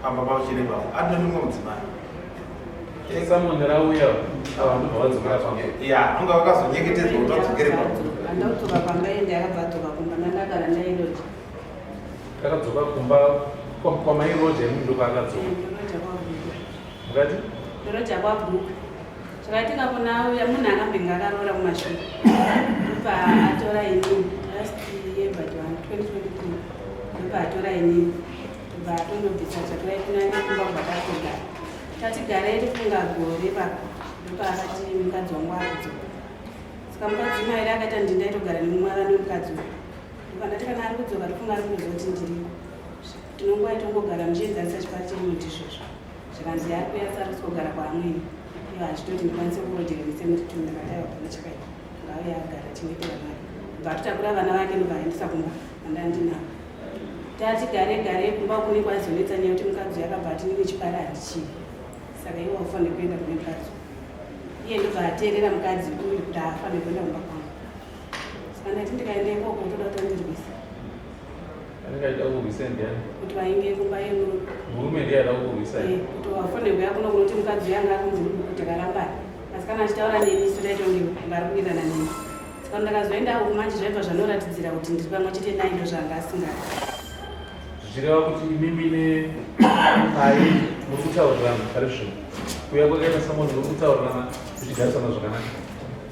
amba pauchiremba atonimwe mudzimai samonera uya abantu bavadzimai pange anga vakazonyeketedzwa kuti vadzokere andautoka pamba ende akabvatoka kumba nandagara ndairoja akadzoka kumba kwamairoja mundu kaakadzoka mukati ndoroja kwabhuku chakaitika kuna uya munhu akambenga akaroora kumashure ndopa atora ini last year but 2022 ndopa atora ini ndopa atondobvisa chakurai kunanekumba kubatatoga tatigarei tifunga gore papa ndopa akati mukadzi wangu akudzoka saka mukadzi mairi akaita ndindaitogara nemumwara nemukadzi ndopa ndati kana ari kudzoka tifunga ari kuzoti ndiriko tinonguva itongogara muchienzanisa chipari chemuti izvozvo zvikanzi ari kuyasarisi kugara kwaamweni ivo achitoti ndikwanise kurojekerese muti ndakataiwa pana chakaita ngauye agara chengetera mari bvatotakura vana vake ndobvaendesa kumba andandinavo tatigare kumba kune kwazonetsa nyaya kuti mukadzi yakabva atinine chipara handichivi saka iwo aufanire kuenda kune mukadzi iye ndobva ateerera mukadzi uyu kuti haafanire kuenda kumba kwangu saka ndati ndikaenda ikoko toda kutondirwisa anengaita kurwisa ndiani kuti vainge kumba yemurume murume ndiye aida kurwisa kuti wafanire kuya kuno kunoti mukadzi yangu akunzi kuti karambara asi kana achitaura neni sodaitonge ngari kuwirirana neni saka ndakazoenda kumanje zvaibva zvanoratidzira kuti ndiri pamwe chete naindo zvanga asingadi zvichireva kuti imimi neai muri kutaurirana pari zvino kuya kwakaita samoni muri kutaurirana kuchigarisana zvakanaka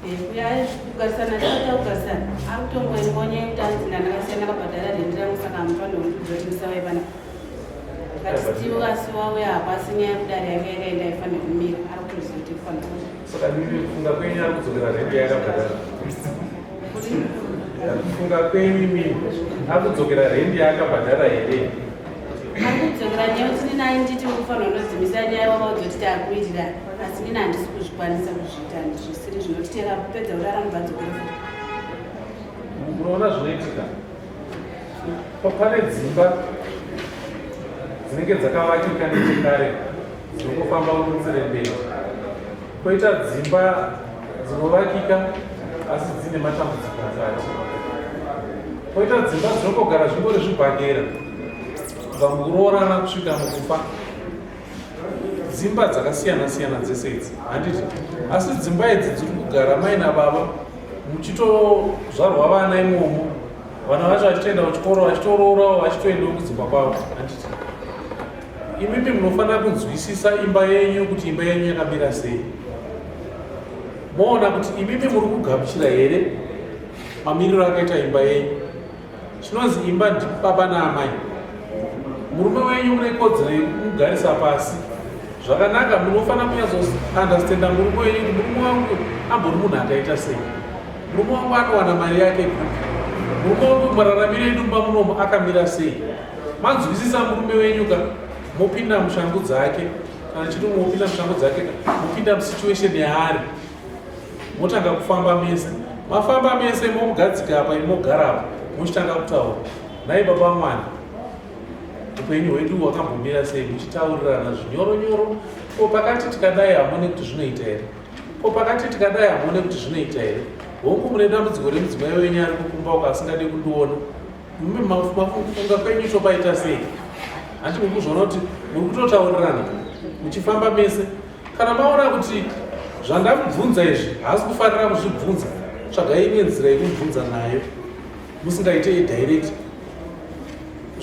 kuya kugarisana taita kugarisana ari kutongoingonya kuti anzinga ndakasiyana kabhadhara rendi rangu saka amufanire kuzoti musavaipana katitiukasiwa uya hapasi nyaya kudari yanga yakaenda ifanire kumira ari kutoziva kuti kufanire saka mimi kufunga kwenyu ari kudzokera rendi yakabhadhara kufunga kwemimi ari kudzokera rendi yakabhadhara here ari kudzokera nyaya kuti nini ainditi ukufanira unodzimisa nyaya wakaudza kuti akuitira asi nini handisi kuzvikwanisa kuzviita zvisiri zvinotitera kupedza kuti arambadzokere futi unoona zvinoitika pane dzimba dzinenge dzakavakika nechekare dzinongofamba kunziremberi koita dzimba dzinovakika asi dzine matambudziko mukati koita dzimba dzinongogara zvingori zvibhagera vamuroorana kusvika mukufa dzimba dzakasiyana-siyana dzese idzi handiti asi dzimba idzi dziri kugara mai nababa muchitozvarwa vana imomo vana vacho vachitoenda kuchikoro vachitoroorawo vachitoendawo kudzimba kwavo handiti imimi munofanira kunzwisisa imba yenyu kuti imba yenyu yakamira sei moona kuti imimi muri kugamuchira here mamiriro akaita imba yenyu chinonzi imba ndibaba naamai murume wenyu mune kodzero yekugarisa pasi zvakanaka munofanira kunyazoandastenda murume wenyu kuti murume wangu ambori munhu akaita sei murume wangu anowana mari yake murume wangu mararamiro edumba munomo akamira sei manzwisisa murume wenyu ka mopinda mushangu dzake kana chiti mopinda mushangu dzake mopinda musituation yaari motanga kufamba mese mafamba mese momugadzika apa imogara apa muchitanga kutaura nai baba mwana upenyu hwedu hwakambomira sei muchitaurirana zvinyoronyoro ko pakati tikadai hamone kuti zvinoita here ko pakati tikadai hamone kuti zvinoita here hongu mune dambudziko remudzimai wenyu ari kukumba uko asingade kundiona mimi mafunga kwenyu topaita sei handi muri kuzviona kuti muri kutotaurirana muchifamba mese kana maona kuti zvandamubvunza izvi haasi kufanira kuzvibvunza tsvagai imwe nzira yekumubvunza nayo musingaite direct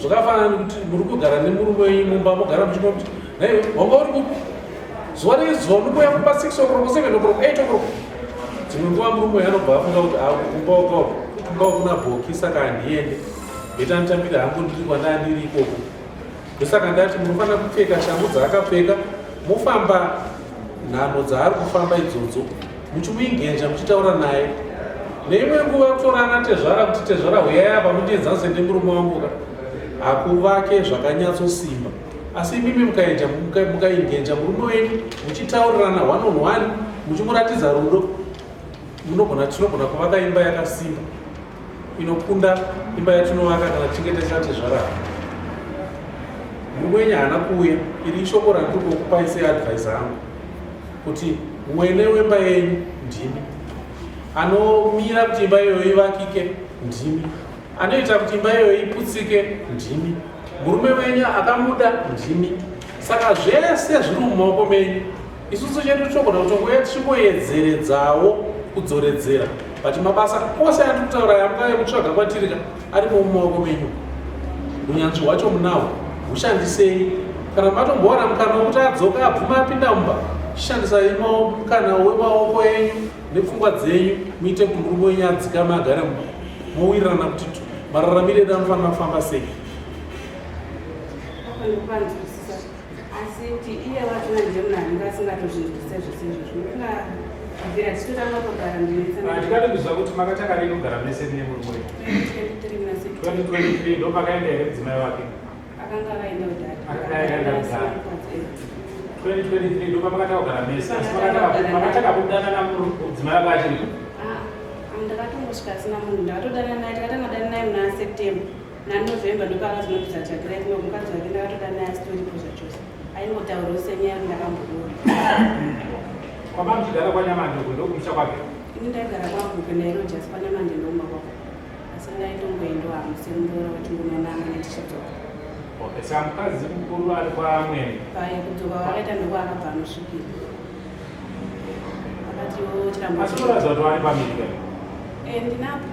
zvakafanana nekuti muri kugara nemurume wenyu mumba mogara muchino kuti nai wanga uri kupi zuva nezuva unobuya kumba 6 o'clock 7 o'clock 8 o'clock dzimwe nguva murume wenyu anobva afunga kuti kumba kuna bhoki saka handiende ndetanditambira hangu ndiri kwandandiri ikoko ndosaka ndati munofanira kupfeka shangu dzaakapfeka mofamba nhamo dzaari kufamba idzodzo muchimuingenja muchitaura naye neimwe nguva kutorana tezvara kuti tezvara huyai apa mundienzanise nemurume wangu hakuvake zvakanyatsosimba asi imimi mukaingenja murume wenyu muchitaurirana 1 on 1 muchimuratidza rudo tinogona kuvaka imba yakasimba inokunda imba yatinovaka kana tichinge tisina tezvara murume wenyu haana kuuya iri ishoko randiri kukupai seadvhaisa angu kuti mwene wemba yenyu ndimi anomira kuti imba iyoyo ivakike ndimi anoita kuti imba iyoyo iputsike ndimi murume wenyu akamuda ndimi saka zvese zviri mumaoko menyu. Isusu chedu tinogona tichingoedzeredzawo kudzoredzera, but mabasa ose andi kutaura yamukaya kutsvaga kwatirika arimo mumaoko menyu. Unyanzvi hwacho munawo, hushandisei. Kana matombowana mukana wekuti adzoka abvuma apinda mumba, shandisai mukana wemaoko enyu nepfungwa dzenyu muite kuti murume wenyu adzikame agare mumba, mowirirana kuti mararamiro edu anofanira kufamba sei. Asi kuti iye watona ndemunhu ngasingatozvinzwisise zvese izvozvo ndikabvira tichitotanga kugara ndikati kuzwa kuti makataka rini kugara mese nemurume wenyu? 2023 ndo pakaenda here mudzimai wake? akanga akaenda kudhara. 2023 ndo pamakataka kugara mese, asi makataka kudana namudzimai wake achiripo? Ndakatongosvika asina munhu, ndakatodana naye, takatanga dana naye muna September naNovember ndopakazonobvisa chakira kimwe mukadzi wake ndakatodana naye asitoripo zvachose. Aingotaurawo senyaya yekuti ndakamboona. Kwamamuchigara kwaNyamande ndokumusha kwake? Ini ndaigara kwaGuku nairojasi kwaNyamande ndomba kwako. Asi ndaitongoendawo hamusemundora wachingomwananga netichidzoka. Okay, saka mukadzi mukuru ari kwaMwene? Kudzoka wakaita ndokwakabva anosvikira. Akatiwo chirambo. Asi unoratidza kuti wari pamiri? Ndinapo.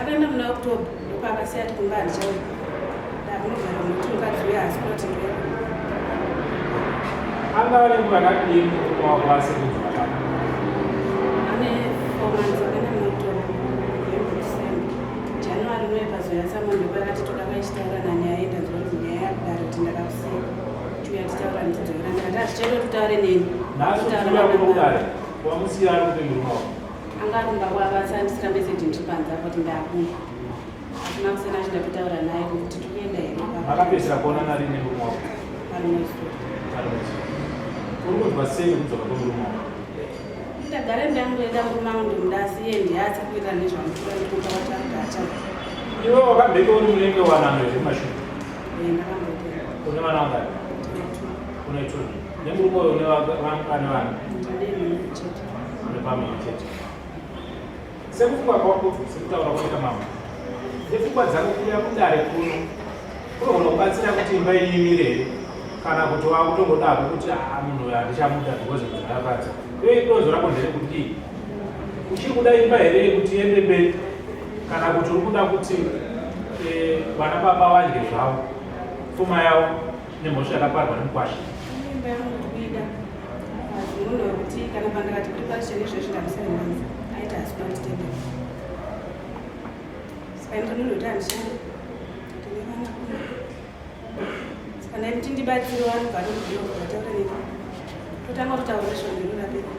Akaenda muna October ndopakasiya ati kumba handichauya. Ndakunogara muti mukadzi uya asi kunoti ndiwe. Angava nenguva yakadini wawase kunzwa? Ane 4 months akaenda muna October, November, December. January noyepazoya Samuel ndopakati toda kaichitaura nani aenda nzonzi nyaya yakudaro kuti ndakakusiya. Tiuya titaura ndidzokera ndikati hazvichaita kuti utaure neni. Nhasi uchiuya kurudare wamusiya ari kupe murume wako? Angarumba kwavasandisira meseji ndichipanza kuti ndakuma. Asina kusena chindakutaura naye kuti tikuenda here. Makapedzisira kuonana rini murume wako? Parimweso. Uri kunzwa sei kudzoka kwemurume wako? Ndagara ndangoenda murume wangu ndomudasi iye ndiasi kuita nezvamukura ndikutaura kuti achauya. Iwe wakambeke uri munenge wanano here mumashure? Ndakamboita. Une vana vangani? Une 2. Nemurume uyu une vana? Ndine mumwe chete. Une pamiri chete. Sekufunga kwako sekutaura kwaita mama, nepfungwa dzako kuya kudare kuno kunogona kubatsira kuti imba iimire kana kuti wakutongodako kuti munhu uyu handichamuda because zvakapadza. Iwe dozo rako nderekuti uchiri kuda imba here kuti iende mberi kana kuti uri kuda kuti vana baba vadye zvavo pfuma yavo nemhosva yakaparwa nemukwasha? Imba yangu kuida. Asi munhu wekuti kana pandakati kuri pachene izvozvo ndamusevenza aita hasi panditende. Saka ndinonhu kuti handishande. Ndine vana kuma. Saka ndaiti ndibatsirewo anobva ndomubhuya vataura neni. Totanga kutaura nezvondiri rapera.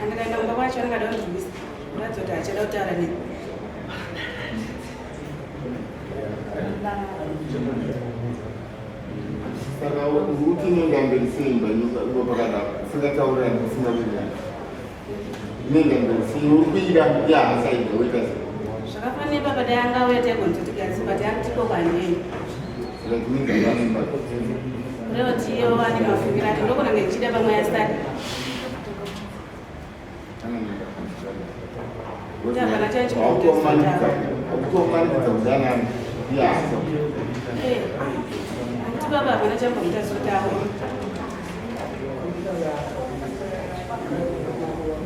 Andikaenda kumba kwacho angada kundivisa. Kuratidza kuti hachada kutaura neni. Saka ukuthi nengambeli simba ngizokubakala singataura singabuya. Nengambeli siyukwira yahasayide wetasa. Zvakafanira papa dai angauya taigonzoti gasi but akutiko kwandeni. Saka ningambeli Leo tiyo ane mafungiro ati ndokona ngichida pamwe yasitadi. Baba hapana chambomuita sotawo.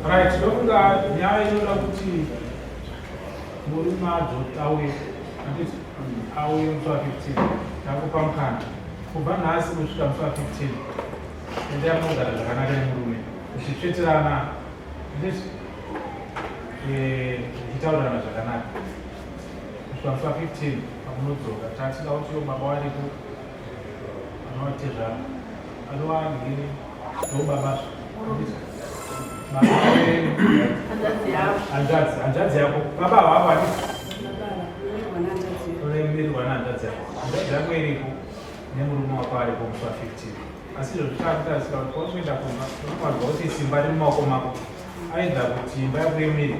Right, ndofunga nyaya inoda kuti murume auye auye musi wa 15 ndakupa mukana kubva nhasi kusvika musi wa 15 endea munogara zvakanaka nemurume muchitsveterana muchitaurirana zvakanaka kusvika musi wa 15 pamunodzoka tatida kuti baba varipo anovatezvara anowanhiri ndobaba hanzvadzi yako baba hwavo unemirwa nehanzvadzi yako. Hanzvadzi yako iripo nemurume wako aripo musi wa 15 asi izvo zvichakutasira kuti paunoenda kumba unofanirwa kuti simba riri mumaoko mako aidha kuti imba yako yemiri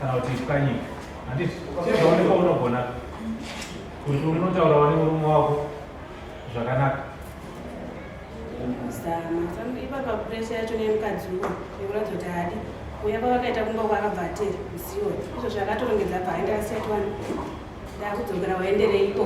kana kuti ipwanyika. Handiti chezvaoneka unogona kuti unotaurawo nemurume wako zvakanaka. Zama ipapa puresha yacho nemukadzi uyo yekuratidza kuti hadi uya pavakaita kumba kwakabva ateri kusiyiwa izvo zvakatorongedza bva aenda asiyati wani ndakudzokera waendereipo